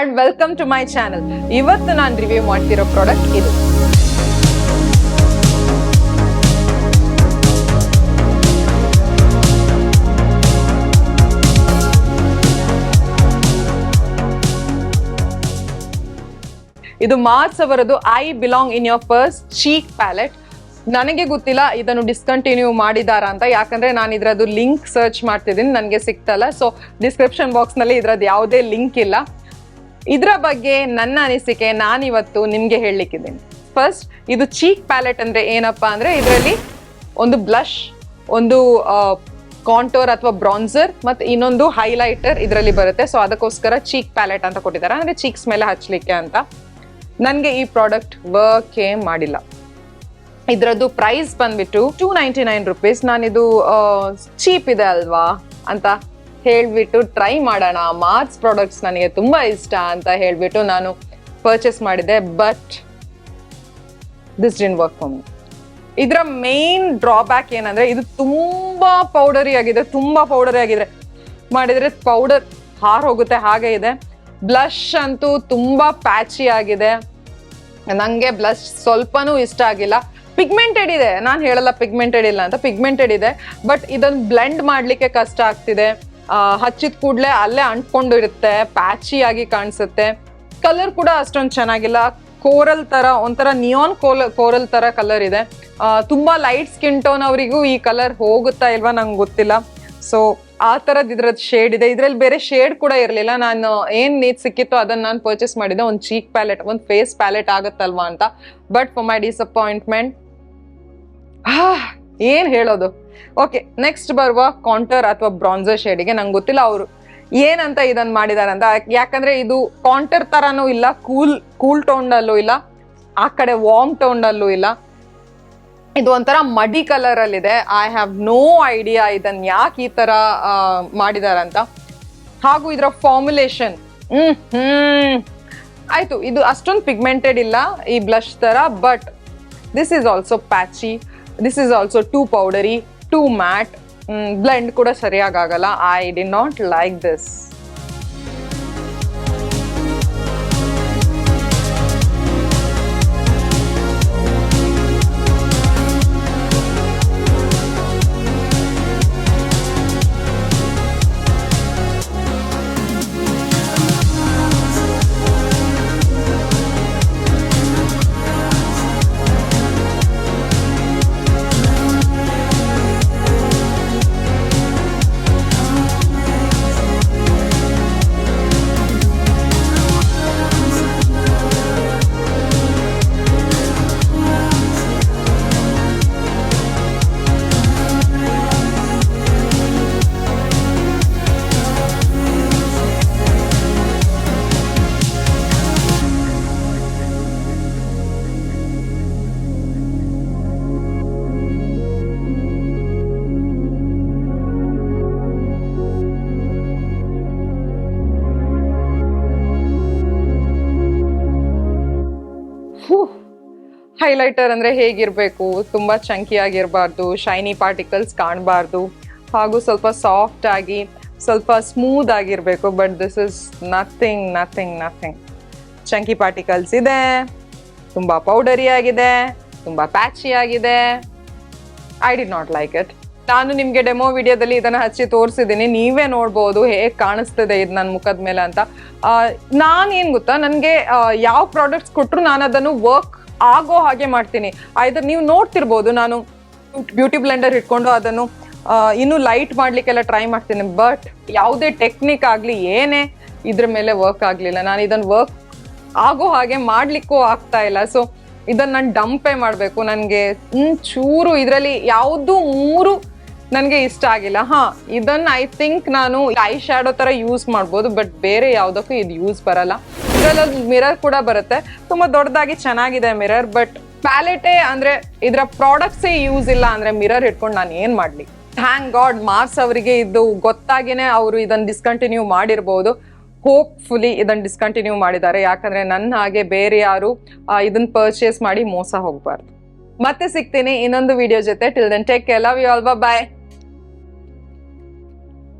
and welcome to my channel. ಇವತ್ತು ನಾನು review ಮಾಡ್ತಿರೋ ಪ್ರಾಡಕ್ಟ್ ಇದು. ಇದು ಮಾರ್ಸ್ ಅವರದು I belong in your purse cheek palette. ನನಗೆ ಗೊತ್ತಿಲ್ಲ ಇದನ್ನು ಡಿಸ್ಕಂಟಿನ್ಯೂ ಮಾಡಿದಾರ ಅಂತ, ಯಾಕಂದ್ರೆ ನಾನು ಇದ್ರದ್ದು ಲಿಂಕ್ ಸರ್ಚ್ ಮಾಡ್ತಿದ್ದೀನಿ, ನನಗೆ ಸಿಗ್ತಲ್ಲ. ಸೊ ಡಿಸ್ಕ್ರಿಪ್ಷನ್ ಬಾಕ್ಸ್ ನಲ್ಲಿ ಇದ್ರದ್ದು ಯಾವುದೇ ಲಿಂಕ್ ಇಲ್ಲ. ಇದರ ಬಗ್ಗೆ ನನ್ನ ಅನಿಸಿಕೆ ನಾನಿವತ್ತು ನಿಮ್ಗೆ ಹೇಳಲಿಕ್ಕಿದ್ದೀನಿ. ಫಸ್ಟ್, ಇದು ಚೀಕ್ ಪ್ಯಾಲೆಟ್ ಅಂದ್ರೆ ಏನಪ್ಪಾ ಅಂದ್ರೆ ಇದರಲ್ಲಿ ಒಂದು ಬ್ಲಷ್, ಒಂದು ಕಾಂಟೋರ್ ಅಥವಾ ಬ್ರಾನ್ಸರ್ ಮತ್ತೆ ಇನ್ನೊಂದು ಹೈಲೈಟರ್ ಇದರಲ್ಲಿ ಬರುತ್ತೆ. ಸೊ ಅದಕ್ಕೋಸ್ಕರ ಚೀಕ್ ಪ್ಯಾಲೆಟ್ ಅಂತ ಕೊಟ್ಟಿದ್ದಾರೆ, ಅಂದ್ರೆ ಚೀಕ್ಸ್ ಮೇಲೆ ಹಚ್ಚಲಿಕ್ಕೆ ಅಂತ. ನನಗೆ ಈ ಪ್ರಾಡಕ್ಟ್ ವರ್ಕೇ ಮಾಡಿಲ್ಲ. ಇದರದ್ದು ಪ್ರೈಸ್ ಬಂದ್ಬಿಟ್ಟು ₹299. ನಾನಿದು ಚೀಪ್ ಇದೆ ಅಲ್ವಾ ಅಂತ ಹೇಳ್ಬಿಟ್ಟು ಟ್ರೈ ಮಾಡೋಣ, ಮಾರ್ಸ್ ಪ್ರಾಡಕ್ಟ್ಸ್ ನನಗೆ ತುಂಬಾ ಇಷ್ಟ ಅಂತ ಹೇಳ್ಬಿಟ್ಟು ನಾನು ಪರ್ಚೇಸ್ ಮಾಡಿದೆ. But this didn't work for me. ಇದರ ಮೇನ್ ಡ್ರಾಬ್ಯಾಕ್ ಏನಂದ್ರೆ ಇದು ತುಂಬಾ ಪೌಡರಿ ಆಗಿದೆ, ಮಾಡಿದ್ರೆ ಪೌಡರ್ ಹಾರ್ ಹೋಗುತ್ತೆ ಹಾಗೆ ಇದೆ. ಬ್ಲಷ್ ಅಂತೂ ತುಂಬಾ ಪ್ಯಾಚಿ ಆಗಿದೆ, ನಂಗೆ ಬ್ಲಷ್ ಸ್ವಲ್ಪನೂ ಇಷ್ಟ ಆಗಿಲ್ಲ. ಪಿಗ್ಮೆಂಟೆಡ್ ಇದೆ, ನಾನು ಹೇಳಲ್ಲ ಪಿಗ್ಮೆಂಟೆಡ್ ಇಲ್ಲ ಅಂತ, ಪಿಗ್ಮೆಂಟೆಡ್ ಇದೆ. ಬಟ್ ಇದನ್ನು ಬ್ಲೆಂಡ್ ಮಾಡ್ಲಿಕ್ಕೆ ಕಷ್ಟ ಆಗ್ತಿದೆ. ಹಚ್ಚಿದ ಕೂಡಲೇ ಅಲ್ಲೇ ಅಂಟ್ಕೊಂಡು ಇರುತ್ತೆ, ಪ್ಯಾಚಿ ಆಗಿ ಕಾಣಿಸುತ್ತೆ. ಕಲರ್ ಕೂಡ ಅಷ್ಟೊಂದು ಚೆನ್ನಾಗಿಲ್ಲ, ಕೋರಲ್ ತರ, ಒಂಥರ ನಿಯಾನ್ ಕೋರಲ್ ತರ ಕಲರ್ ಇದೆ. ತುಂಬಾ ಲೈಟ್ ಸ್ಕಿನ್ ಟೋನ್ ಅವರಿಗೂ ಈ ಕಲರ್ ಹೋಗುತ್ತಾ ಇಲ್ವಾ ನಂಗೆ ಗೊತ್ತಿಲ್ಲ. ಸೊ ಆ ತರದ್ ಇದ್ರದ್ದು ಶೇಡ್ ಇದೆ. ಇದ್ರಲ್ಲಿ ಬೇರೆ ಶೇಡ್ ಕೂಡ ಇರಲಿಲ್ಲ. ನಾನು ಏನ್ ನೀಡ್ ಸಿಕ್ಕಿತ್ತು ಅದನ್ನ ನಾನು ಪರ್ಚೇಸ್ ಮಾಡಿದ್ದೆ, ಒಂದು ಚೀಕ್ ಪ್ಯಾಲೆಟ್, ಒಂದು ಫೇಸ್ ಪ್ಯಾಲೆಟ್ ಆಗುತ್ತಲ್ವಾ ಅಂತ. ಬಟ್ ಫಾರ್ ಮೈ ಡಿಸಪಾಯಿಂಟ್ಮೆಂಟ್, ಏನ್ ಹೇಳೋದು. ಓಕೆ, ನೆಕ್ಸ್ಟ್ ಬರುವ ಕಾಂಟರ್ ಅಥವಾ ಬ್ರಾನ್ಸರ್ ಶೇಡಿಗೆ ನಂಗೆ ಗೊತ್ತಿಲ್ಲ ಅವರು ಏನಂತ ಇದನ್ನ ಮಾಡಿದಾರೆ ಅಂತ. ಯಾಕಂದ್ರೆ ಇದು ಕಾಂಟರ್ ತರಾನು ಇಲ್ಲ, ಕೂಲ್ ಟೋನ್ ಅಲ್ಲೂ ಇಲ್ಲ, ಆ ಕಡೆ ವಾರ್ಮ್ ಟೋನ್ ಅಲ್ಲೂ ಇಲ್ಲ. ಇದು ಒಂಥರ ಮಡಿ ಕಲರ್ ಅಲ್ಲಿ ಇದೆ. ಐ ಹ್ಯಾವ್ ನೋ ಐಡಿಯಾ ಇದನ್ನ ಯಾಕೆ ಈ ತರ ಮಾಡಿದಾರಂತ. ಹಾಗೂ ಇದರ ಫಾರ್ಮುಲೇಷನ್ ಆಯ್ತು, ಇದು ಅಷ್ಟೊಂದು ಪಿಗ್ಮೆಂಟೆಡ್ ಇಲ್ಲ ಈ ಬ್ಲಷ್ ತರ. But this is also patchy, this is also too powdery, too matte. Blend ಕೂಡ ಸರಿಯಾಗಲ್ಲ. I did not like this. Highlighter ಅಂದ್ರೆ ಹೇಗಿರ್ಬೇಕು, ತುಂಬಾ ಚಂಕಿ ಆಗಿರಬಾರ್ದು, ಶೈನಿ ಪಾರ್ಟಿಕಲ್ಸ್ ಕಾಣಬಾರ್ದು, ಹಾಗೂ ಸ್ವಲ್ಪ ಸಾಫ್ಟ್ ಆಗಿ ಸ್ವಲ್ಪ ಸ್ಮೂತ್ ಆಗಿರ್ಬೇಕು. But this is nothing. Chunky particles ಇದೆ, ತುಂಬಾ ಪೌಡರಿ ಆಗಿದೆ, ತುಂಬಾ ಪ್ಯಾಚಿ ಆಗಿದೆ. I did not like it. ನಾನು ನಿಮ್ಗೆ ಡೆಮೋ ವಿಡಿಯೋದಲ್ಲಿ ಇದನ್ನ ಹಚ್ಚಿ ತೋರಿಸಿದ್ದೀನಿ, ನೀವೇ ನೋಡ್ಬೋದು ಹೇಗೆ ಕಾಣಿಸ್ತಿದೆ ಇದು ನನ್ನ ಮುಖದ ಮೇಲೆ ಅಂತ. ನಾನೇನ್ ಗೊತ್ತಾ, ನನಗೆ ಯಾವ ಪ್ರಾಡಕ್ಟ್ಸ್ ಕೊಟ್ಟರು ನಾನು ಅದನ್ನು ವರ್ಕ್ ಆಗೋ ಹಾಗೆ ಮಾಡ್ತೀನಿ. ಆಯ್ತು, ನೀವು ನೋಡ್ತಿರ್ಬೋದು, ನಾನು ಬ್ಯೂಟಿ ಬ್ಲೆಂಡರ್ ಇಟ್ಕೊಂಡು ಅದನ್ನು ಇನ್ನೂ ಲೈಟ್ ಮಾಡ್ಲಿಕ್ಕೆಲ್ಲ ಟ್ರೈ ಮಾಡ್ತೀನಿ. ಬಟ್ ಯಾವುದೇ ಟೆಕ್ನಿಕ್ ಆಗಲಿ ಏನೇ ಇದ್ರ ಮೇಲೆ ವರ್ಕ್ ಆಗಲಿಲ್ಲ. ನಾನು ಇದನ್ನು ವರ್ಕ್ ಆಗೋ ಹಾಗೆ ಮಾಡ್ಲಿಕ್ಕೂ ಆಗ್ತಾ ಇಲ್ಲ. ಸೊ ಇದನ್ನು ನಾನು ಡಂಪೇ ಮಾಡಬೇಕು. ನನಗೆ ಚೂರು ಇದರಲ್ಲಿ ಯಾವುದು ಮೂರು ನನಗೆ ಇಷ್ಟ ಆಗಿಲ್ಲ. ಇದನ್ನ ಐ ಥಿಂಕ್ ನಾನು ಐ ಶ್ಯಾಡೋ ತರ ಯೂಸ್ ಮಾಡ್ಬೋದು, ಬಟ್ ಬೇರೆ ಯಾವುದಕ್ಕೂ ಇದು ಯೂಸ್ ಬರಲ್ಲ. ಇದರಲ್ಲಿ ಮಿರರ್ ಕೂಡ ಬರುತ್ತೆ, ತುಂಬಾ ದೊಡ್ಡದಾಗಿ ಚೆನ್ನಾಗಿದೆ ಮಿರರ್. ಬಟ್ ಪ್ಯಾಲೆಟೇ ಅಂದ್ರೆ ಇದರ ಪ್ರಾಡಕ್ಟ್ಸೇ ಯೂಸ್ ಇಲ್ಲ ಅಂದ್ರೆ ಮಿರರ್ ಇಟ್ಕೊಂಡು ನಾನು ಏನ್ ಮಾಡ್ಲಿ. ಥ್ಯಾಂಕ್ ಗಾಡ್ ಮಾರ್ಸ್ ಅವರಿಗೆ ಇದು ಗೊತ್ತಾಗಿನೇ ಅವರು ಇದನ್ನ ಡಿಸ್ಕಂಟಿನ್ಯೂ ಮಾಡಿರ್ಬೋದು. ಹೋಪ್ಫುಲಿ ಇದನ್ನ ಡಿಸ್ಕಂಟಿನ್ಯೂ ಮಾಡಿದ್ದಾರೆ, ಯಾಕಂದ್ರೆ ನನ್ನ ಹಾಗೆ ಬೇರೆ ಯಾರು ಇದನ್ನ ಪರ್ಚೇಸ್ ಮಾಡಿ ಮೋಸ ಹೋಗ್ಬಾರ್ದು. ಮತ್ತೆ ಸಿಗ್ತೀನಿ ಇನ್ನೊಂದು ವಿಡಿಯೋ ಜೊತೆ. Till then take care, love you all, by.